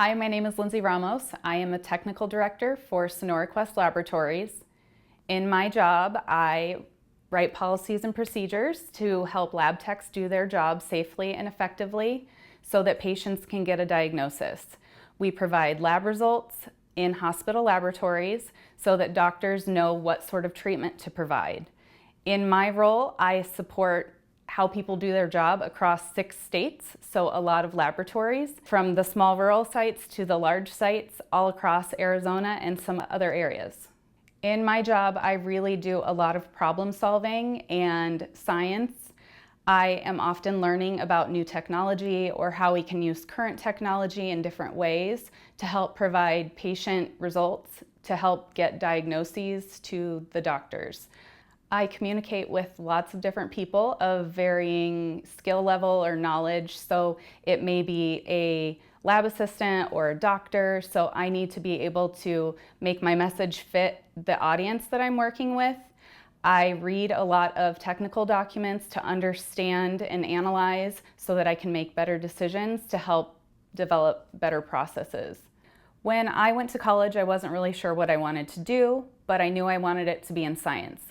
Hi, my name is Lindsay Ramos. I am a technical director for Sonora Quest Laboratories. In my job, I write policies and procedures to help lab techs do their job safely and effectively so that patients can get a diagnosis. We provide lab results in hospital laboratories so that doctors know what sort of treatment to provide. In my role, I support how people do their job across 6 states, so a lot of laboratories, from the small rural sites to the large sites all across Arizona and some other areas. In my job, I really do a lot of problem solving and science. I am often learning about new technology or how we can use current technology in different ways to help provide patient results, to help get diagnoses to the doctors. I communicate with lots of different people of varying skill level or knowledge, so it may be a lab assistant or a doctor, so I need to be able to make my message fit the audience that I'm working with. I read a lot of technical documents to understand and analyze so that I can make better decisions to help develop better processes. When I went to college, I wasn't really sure what I wanted to do, but I knew I wanted it to be in science.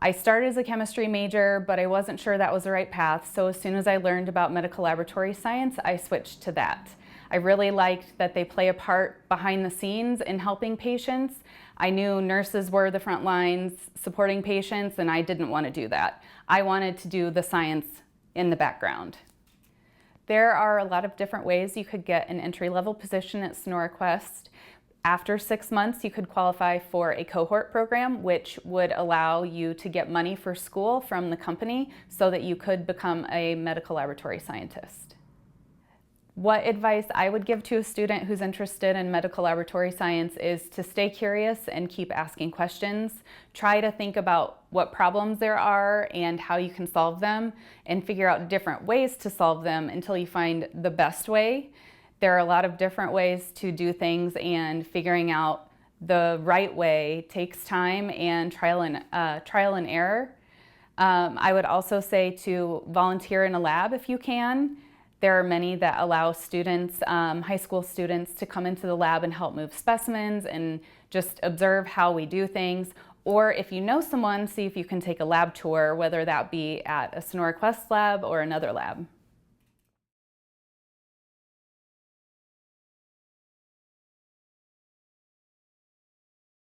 I started as a chemistry major, but I wasn't sure that was the right path, so as soon as I learned about medical laboratory science, I switched to that. I really liked that they play a part behind the scenes in helping patients. I knew nurses were the front lines supporting patients, and I didn't want to do that. I wanted to do the science in the background. There are a lot of different ways you could get an entry-level position at Sonora Quest. After 6 months, you could qualify for a cohort program, which would allow you to get money for school from the company so that you could become a medical laboratory scientist. What advice I would give to a student who's interested in medical laboratory science is to stay curious and keep asking questions. Try to think about what problems there are and how you can solve them, and figure out different ways to solve them until you find the best way. There are a lot of different ways to do things, and figuring out the right way takes time and trial and error. I would also say to volunteer in a lab if you can. There are many that allow students, high school students, to come into the lab and help move specimens and just observe how we do things. Or if you know someone, see if you can take a lab tour, whether that be at a Sonora Quest lab or another lab.